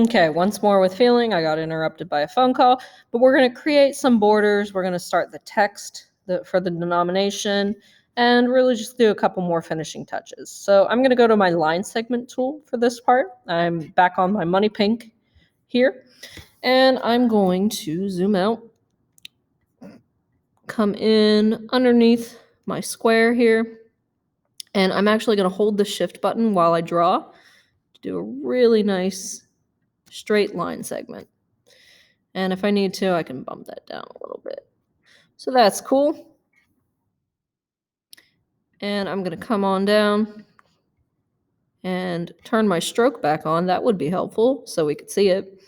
Okay, once more with feeling, I got interrupted by a phone call, but we're going to create some borders. We're going to start the text for the denomination and really just do a couple more finishing touches. So I'm going to go to my line segment tool for this part. I'm back on my money pink here, and I'm going to zoom out, come in underneath my square here, and I'm actually going to hold the shift button while I draw to do a really nice straight line segment. And if I need to, I can bump that down a little bit. So that's cool. And I'm going to come on down and turn my stroke back on. That would be helpful so we could see it.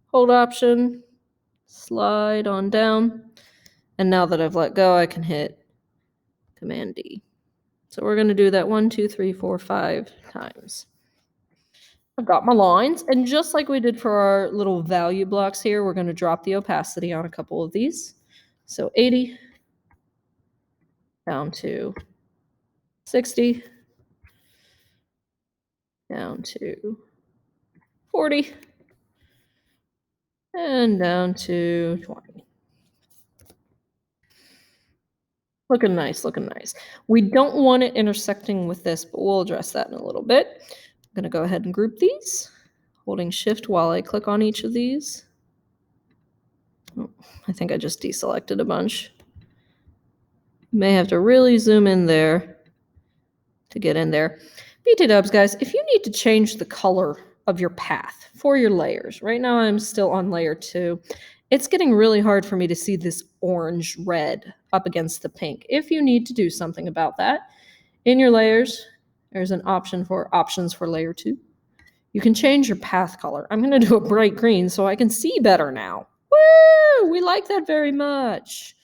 Hold Option, slide on down. And now that I've let go, I can hit Command D. So we're going to do that 1, 2, 3, 4, 5 times. I've got my lines, and just like we did for our little value blocks here, we're going to drop the opacity on a couple of these. So 80 down to 60 down to 40 and down to 20. Looking nice, looking nice. We don't want it intersecting with this, but we'll address that in a little bit. I'm going to go ahead and group these, holding Shift while I click on each of these. Oh, I think I just deselected a bunch. May have to really zoom in there to get in there. BT dubs, guys, if you need to change the color of your path for your layers, right now I'm still on layer 2. It's getting really hard for me to see this orange red up against the pink. If you need to do something about that, in your layers, there's an option for options for layer 2. You can change your path color. I'm going to do a bright green so I can see better now. Woo! We like that very much.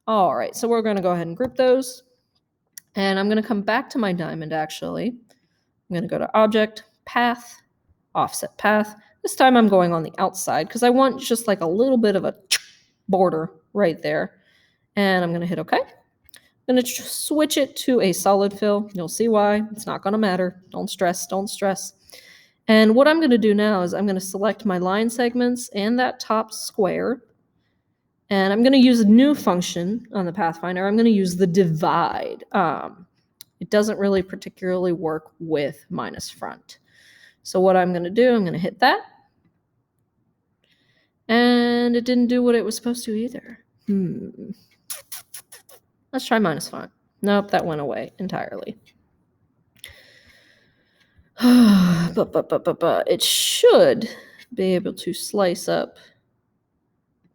All right, so we're going to go ahead and group those. And I'm going to come back to my diamond, actually. I'm going to go to Object, Path, Offset Path. This time I'm going on the outside because I want just like a little bit of a border right there. And I'm going to hit OK. I'm going to switch it to a solid fill. You'll see why. It's not going to matter. Don't stress. Don't stress. And what I'm going to do now is I'm going to select my line segments and that top square. And I'm going to use a new function on the Pathfinder. I'm going to use the divide. It doesn't really particularly work with minus front. So what I'm going to do, I'm going to hit that. And it didn't do what it was supposed to either. Let's try minus front. Nope, that went away entirely. But it should be able to slice up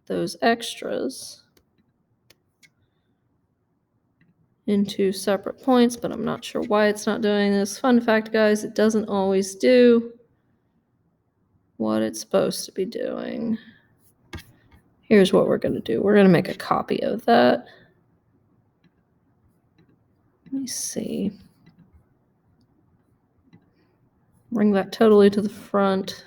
those extras into separate points, but I'm not sure why it's not doing this. Fun fact, guys, it doesn't always do what it's supposed to be doing. Here's what we're going to do. We're going to make a copy of that. Let me see. Bring that totally to the front.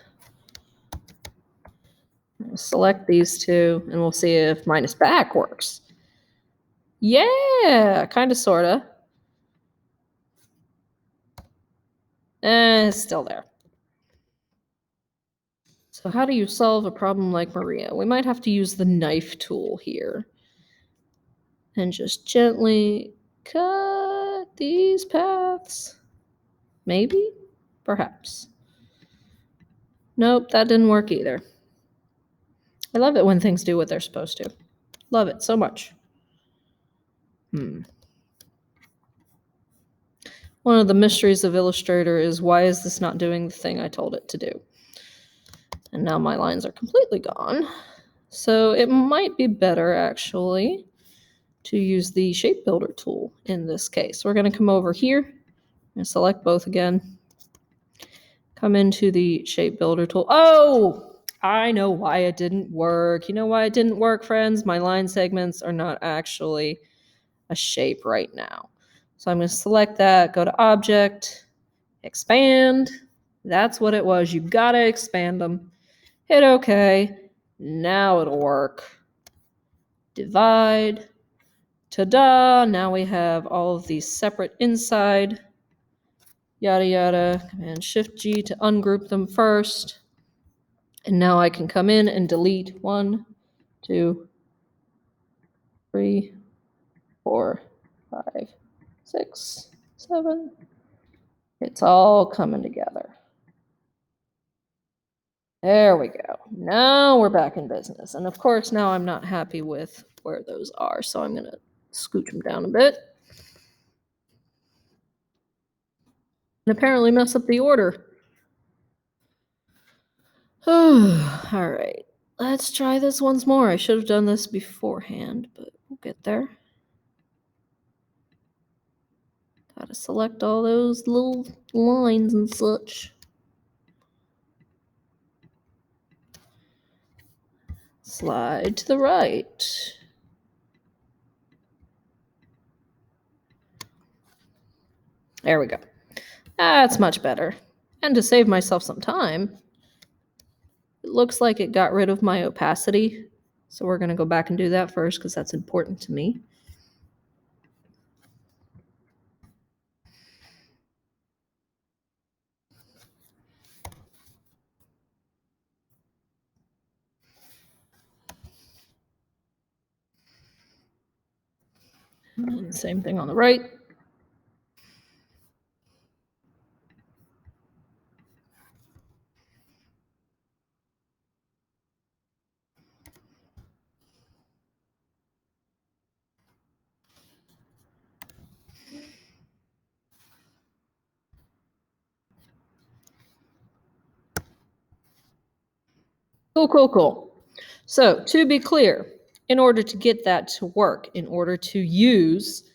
We'll select these two, and we'll see if minus back works. Yeah, kind of, sort of. It's still there. So how do you solve a problem like Maria? We might have to use the knife tool here. And just gently cut these paths. Maybe? Perhaps. Nope, that didn't work either. I love it when things do what they're supposed to. Love it so much. One of the mysteries of Illustrator is why is this not doing the thing I told it to do? And now my lines are completely gone. So it might be better, actually, to use the Shape Builder tool in this case. We're going to come over here and select both again. Come into the Shape Builder tool. Oh, I know why it didn't work. You know why it didn't work, friends? My line segments are not actually a shape right now. So I'm going to select that, go to Object, Expand. That's what it was. You got to expand them. Hit OK. Now it'll work. Divide. Ta-da! Now we have all of these separate inside. Yada yada. Command Shift G to ungroup them first. And now I can come in and delete 1, 2, 3, 4, 5, 6, 7. It's all coming together. There we go. Now we're back in business. And of course, now I'm not happy with where those are, so I'm going to scooch them down a bit. And apparently mess up the order. All right. Let's try this once more. I should have done this beforehand, but we'll get there. Gotta select all those little lines and such. Slide to the right. There we go. That's much better. And to save myself some time, it looks like it got rid of my opacity. So we're going to go back and do that first because that's important to me. And same thing on the right. Cool. So to be clear, in order to get that to work, in order to use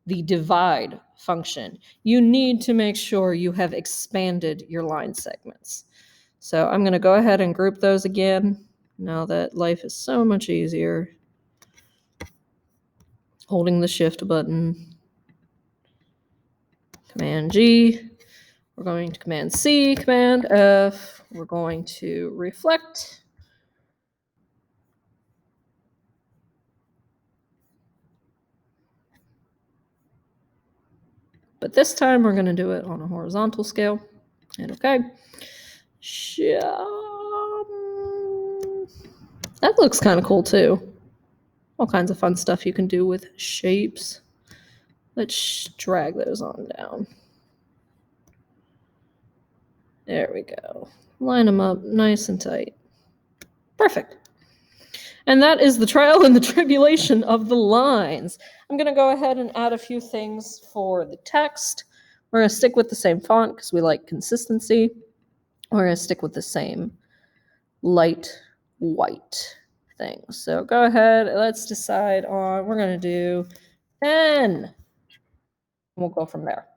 the divide function, you need to make sure you have expanded your line segments. So I'm going to go ahead and group those again, now that life is so much easier. Holding the shift button. Command G. We're going to Command C, Command F. We're going to reflect. But this time we're going to do it on a horizontal scale. And okay. That looks kind of cool too. All kinds of fun stuff you can do with shapes. Let's drag those on down. There we go. Line them up nice and tight. Perfect. And that is the trial and the tribulation of the lines. I'm going to go ahead and add a few things for the text. We're going to stick with the same font because we like consistency. We're going to stick with the same light white thing. So go ahead. Let's decide on, we're going to do 10. We'll go from there.